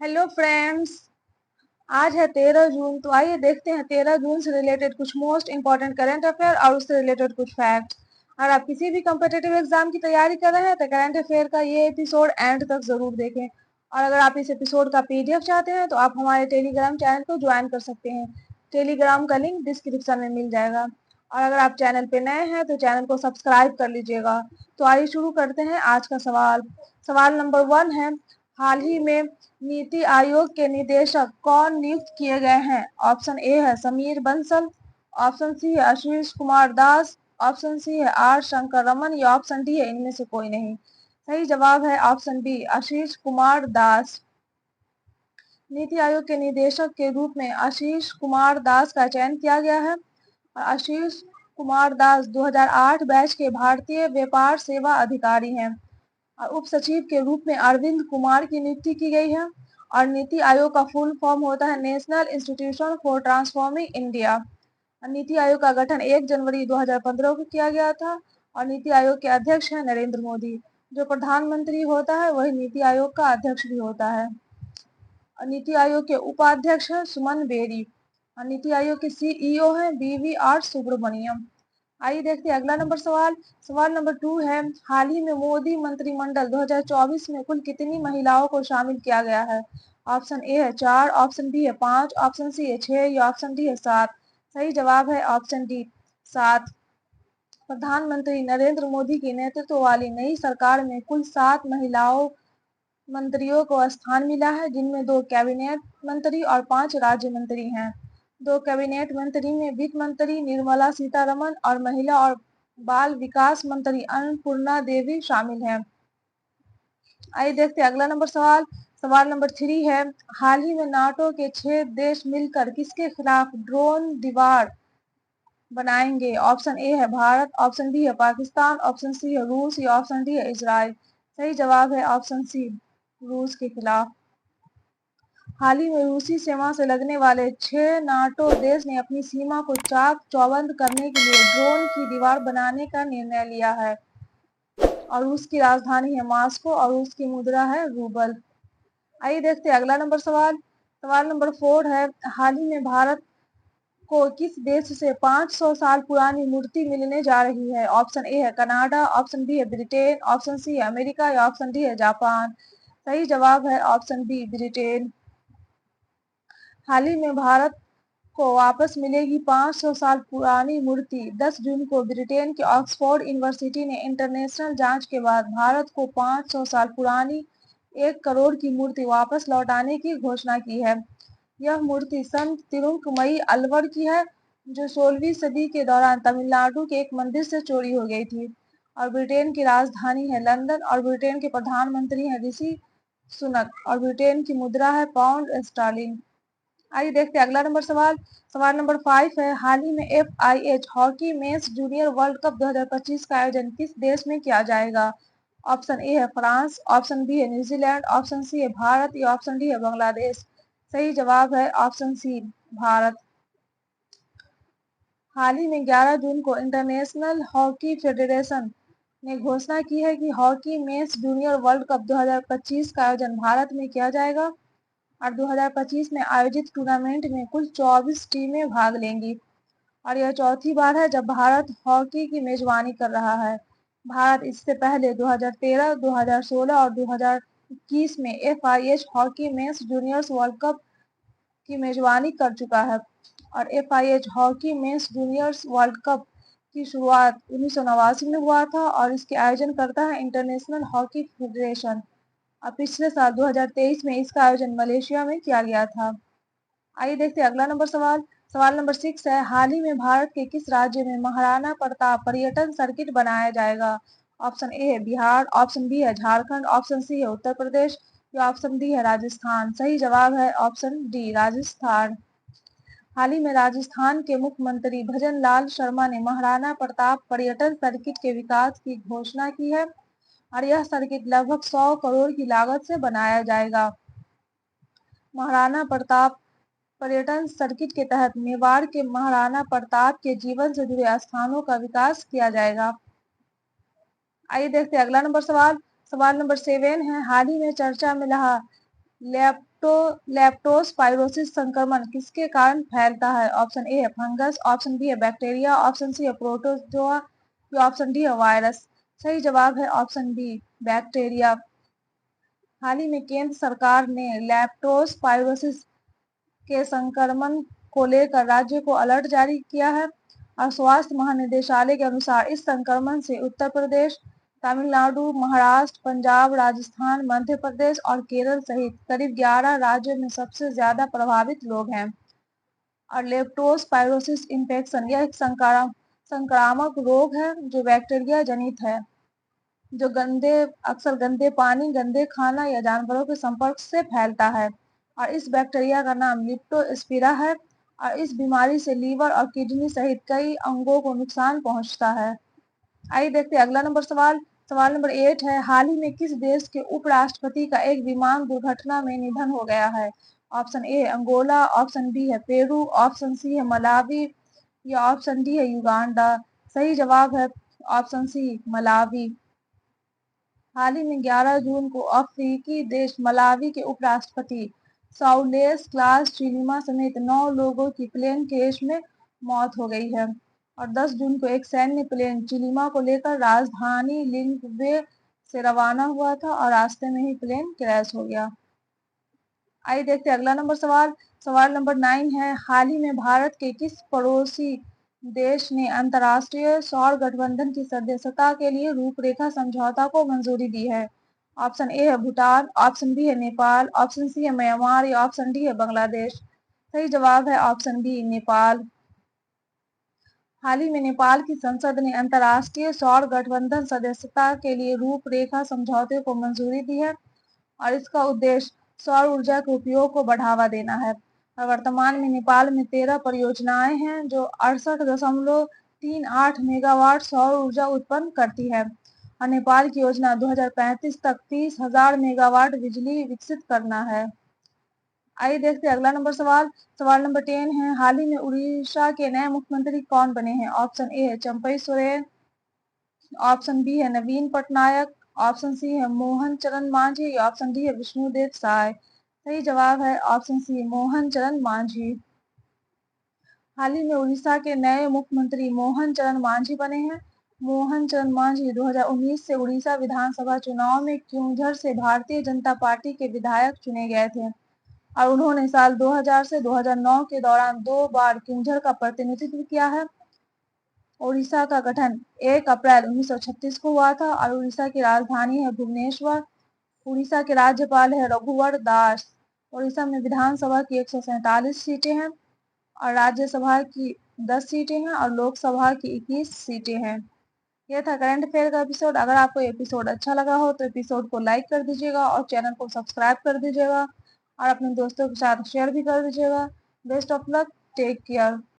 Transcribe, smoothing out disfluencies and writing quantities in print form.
Hello friends. आज है 13 जून। तो आइए देखते हैं 13 जून से रिलेटेड कुछ मोस्ट इंपॉर्टेंट करंट अफेयर और उससे रिलेटेड कुछ फैक्ट्स। अगर आप किसी भी कम्पिटेटिव एग्जाम की तैयारी कर रहे हैं तो करंट अफेयर का ये एपिसोड एंड तक जरूर देखें। और अगर आप इस एपिसोड का पीडीएफ चाहते हैं तो आप हमारे टेलीग्राम चैनल को ज्वाइन कर सकते हैं। टेलीग्राम का लिंक डिस्क्रिप्शन में मिल जाएगा। और अगर आप चैनल पे नए हैं तो चैनल को सब्सक्राइब कर लीजिएगा। तो आइए शुरू करते हैं आज का सवाल। सवाल नंबर 1 है, हाल ही में नीति आयोग के निदेशक कौन नियुक्त किए गए हैं? ऑप्शन ए है समीर बंसल, ऑप्शन सी है आशीष कुमार दास, ऑप्शन सी है आर शंकर रमन या ऑप्शन डी है इनमें से कोई नहीं। सही जवाब है ऑप्शन बी, आशीष कुमार दास। नीति आयोग के निदेशक के रूप में आशीष कुमार दास का चयन किया गया है। आशीष कुमार दास 2008 बैच के भारतीय व्यापार सेवा अधिकारी हैं। और उप सचिव के रूप में अरविंद कुमार की नियुक्ति की गई है। और नीति आयोग का फुल फॉर्म होता है national institution for transforming India. NITI Aayog का गठन 1 जनवरी 2015 को किया गया था। और नीति आयोग के अध्यक्ष हैं नरेंद्र मोदी। जो प्रधानमंत्री होता है वही नीति आयोग का अध्यक्ष भी होता है। और नीति आयोग के उपाध्यक्ष हैं सुमन बेरी। और नीति आयोग के सीईओ हैं BVR सुब्रमण्यम। आइए देखते हैं अगला नंबर सवाल। सवाल नंबर 2 है, हाल ही में मोदी मंत्रिमंडल 2024 में कुल कितनी महिलाओं को शामिल किया गया है? ऑप्शन ए है 4, ऑप्शन बी है 5, ऑप्शन सी है 6 या ऑप्शन डी है 7। सही जवाब है ऑप्शन डी, 7। प्रधानमंत्री नरेंद्र मोदी के नेतृत्व वाली नई सरकार में कुल 7 महिलाओं मंत्रियों को स्थान मिला है, जिनमें 2 कैबिनेट मंत्री और 5 राज्य मंत्री हैं। 2 कैबिनेट मंत्री में वित्त मंत्री निर्मला सीतारमन और महिला और बाल विकास मंत्री अन्नपूर्णा देवी शामिल हैं। आइए देखते हैं अगला नंबर सवाल। सवाल नंबर 3 है, हाल ही में नाटो के 6 देश मिलकर किसके खिलाफ ड्रोन दीवार बनाएंगे? ऑप्शन ए है भारत, ऑप्शन बी है पाकिस्तान, ऑप्शन सी है रूस या ऑप्शन डी है इजराइल। सही जवाब है ऑप्शन सी, रूस के खिलाफ। हाल ही में रूसी सीमा से लगने वाले 6 नाटो देश ने अपनी सीमा को चाक चौबंद करने के लिए ड्रोन की दीवार बनाने का निर्णय लिया है। और रूस की राजधानी है मॉस्को और रूस की मुद्रा है रूबल। आइए देखते हैं अगला नंबर सवाल। सवाल नंबर 4 है, हाल ही में भारत को किस देश से 500 साल पुरानी मूर्ति मिलने जा रही है? ऑप्शन ए है कनाडा, ऑप्शन बी है ब्रिटेन, ऑप्शन सी है अमेरिका या ऑप्शन डी है जापान। सही जवाब है ऑप्शन बी, ब्रिटेन। हाल ही में भारत को वापस मिलेगी 500 साल पुरानी मूर्ति। 10 जून को ब्रिटेन के ऑक्सफोर्ड यूनिवर्सिटी ने इंटरनेशनल जांच के बाद भारत को 500 साल पुरानी 1 करोड़ की मूर्ति वापस लौटाने की घोषणा की है। यह मूर्ति संत तिरुमई अलवर की है, जो 16वीं सदी के दौरान तमिलनाडु के एक मंदिर से चोरी हो गई थी। और ब्रिटेन की राजधानी है लंदन और ब्रिटेन के प्रधानमंत्री हैं ऋषि सुनक और ब्रिटेन की मुद्रा है पाउंड स्टर्लिंग। आइए देखते हैं अगला नंबर सवाल। सवाल नंबर 5 है, हाल ही में FIH hockey mains junior world cup 2025 का आयोजन किस देश में किया जाएगा? ऑप्शन ए है फ्रांस, ऑप्शन बी है न्यूजीलैंड, ऑप्शन सी है भारत या ऑप्शन डी है बांग्लादेश। सही जवाब है ऑप्शन सी, भारत। हाल ही में 11 जून को इंटरनेशनल हॉकी फेडरेशन ने घोषणा की है कि hockey mains junior world cup 2025 का आयोजन भारत में किया जाएगा। और 2025 में आयोजित टूर्नामेंट में कुल 24 टीमें भाग लेंगी। और यह चौथी बार है जब भारत हॉकी की मेजबानी कर रहा है। भारत इससे पहले 2013, 2016 और 2021 में FIH hockey mains juniors world cup की मेजबानी कर चुका है। और FIH hockey mains juniors world cup की शुरुआत 1989 में हुआ था और इसके आयोजन करता है इंटरनेशनल हॉकी फेडरेशन। और पिछले साल 2023 में इसका आयोजन मलेशिया में किया गया था। आइए देखते हैं अगला नंबर सवाल। सवाल नंबर 6 है, हाल ही में भारत के किस राज्य में महाराणा प्रताप पर्यटन सर्किट बनाया जाएगा? ऑप्शन ए है बिहार, ऑप्शन बी है झारखंड, ऑप्शन सी है उत्तर प्रदेश या ऑप्शन डी है राजस्थान। सही जवाब है ऑप्शन डी, राजस्थान। हाल ही में राजस्थान के मुख्यमंत्री भजन लाल शर्मा ने महाराणा प्रताप पर्यटन सर्किट के विकास की घोषणा की है। और यह सर्किट लगभग 100 करोड़ की लागत से बनाया जाएगा। महाराणा प्रताप पर्यटन सर्किट के तहत मेवाड़ के महाराणा प्रताप के जीवन से जुड़े स्थानों का विकास किया जाएगा। आइए देखते हैं अगला नंबर सवाल। सवाल नंबर 7 है, हाल ही में चर्चा में रहा लेप्टोस्पाइरोसिस संक्रमण किसके कारण फैलता है? ऑप्शन ए है फंगस, ऑप्शन बी है बैक्टीरिया, ऑप्शन सी है प्रोटोजोआ या ऑप्शन डी है वायरस। सही जवाब है ऑप्शन बी, बैक्टीरिया। हाल ही में केंद्र सरकार ने लेप्टोस्पाइरोसिस के संक्रमण को लेकर राज्य को अलर्ट जारी किया है और स्वास्थ्य महानिदेशालय के अनुसार इस संक्रमण से उत्तर प्रदेश, तमिलनाडु, महाराष्ट्र, पंजाब, राजस्थान, मध्य प्रदेश और केरल सहित करीब 11 राज्यों में सबसे ज्यादा प्रभावित लोग हैं। और लेप्टोस्पाइरोसिस इन्फेक्शन यह एक संक्रामक रोग है जो बैक्टीरिया जनित है, जो अक्सर गंदे पानी, गंदे खाना या जानवरों के संपर्क से फैलता है। और इस बैक्टीरिया का नाम लिप्टोस्पिरा है और इस बीमारी से लीवर और किडनी सहित कई अंगों को नुकसान पहुंचता है। आइए देखते हैं अगला नंबर सवाल। सवाल नंबर 8 है, हाल ही में किस देश के उपराष्ट्रपति का एक विमान दुर्घटना में निधन हो गया है? ऑप्शन ए है अंगोला, ऑप्शन बी है पेरू, ऑप्शन सी है मलावी या ऑप्शन डी है युगांडा। सही जवाब है ऑप्शन सी, मलावी। हाल ही में 11 जून को अफ्रीकी देश मलावी के उपराष्ट्रपति साउलेस क्लास चिलीमा समेत 9 लोगों की प्लेन क्रैश में मौत हो गई है। और 10 जून को एक सैन्य प्लेन चिलीमा को लेकर राजधानी लिंगवे से रवाना हुआ था और रास्ते में ही प्लेन क्रैश हो गया। आइए देखते हैं अगला नंबर सवाल। सवाल नंबर 9 है, हाल ही में भारत के किस पड़ोसी देश ने अंतर्राष्ट्रीय सौर गठबंधन की सदस्यता के लिए रूपरेखा समझौता को मंजूरी दी है? ऑप्शन ए है भूटान, ऑप्शन बी है नेपाल, ऑप्शन सी है म्यांमार या ऑप्शन डी है बांग्लादेश। सही जवाब है ऑप्शन बी, नेपाल। हाल ही में नेपाल की संसद ने अंतर्राष्ट्रीय सौर गठबंधन सदस्यता के लिए रूपरेखा समझौते को मंजूरी दी है और इसका उद्देश्य सौर ऊर्जा के उपयोग को बढ़ावा देना है। और वर्तमान में नेपाल में 13 परियोजनाएं हैं जो 68.38 मेगावाट सौर ऊर्जा उत्पन्न करती है और नेपाल की योजना 2035 तक 30,000 मेगावाट बिजली विकसित करना है। आइए देखते हैं अगला नंबर सवाल। सवाल नंबर 10 है, हाल ही में उड़ीसा के नए मुख्यमंत्री कौन बने हैं? ऑप्शन ए है चंपई सोरेन, ऑप्शन बी है नवीन पटनायक, ऑप्शन सी है मोहन चरण मांझी या ऑप्शन डी है विष्णुदेव साय। सही जवाब है ऑप्शन सी, मोहन चरण मांझी। हाल ही में उड़ीसा के नए मुख्यमंत्री मोहन चरण मांझी बने हैं। मोहन चरण मांझी 2019 से उड़ीसा विधानसभा चुनाव में क्योंझर से भारतीय जनता पार्टी के विधायक चुने गए थे और उन्होंने साल 2000 से 2009 के दौरान 2 बार क्योंझर का प्रतिनिधित्व किया है। उड़ीसा का गठन 1 अप्रैल 1936 को हुआ था और उड़ीसा की राजधानी है भुवनेश्वर। उड़ीसा के राज्यपाल है रघुवर दास। उड़ीसा में विधानसभा की 147 सीटें हैं और राज्यसभा की 10 सीटें हैं और लोकसभा की 21 सीटें हैं। यह था करंट अफेयर का एपिसोड। अगर आपको एपिसोड अच्छा लगा हो तो एपिसोड को लाइक कर दीजिएगा और चैनल को सब्सक्राइब कर दीजिएगा और अपने दोस्तों के साथ शेयर भी कर दीजिएगा। Best of luck, take care.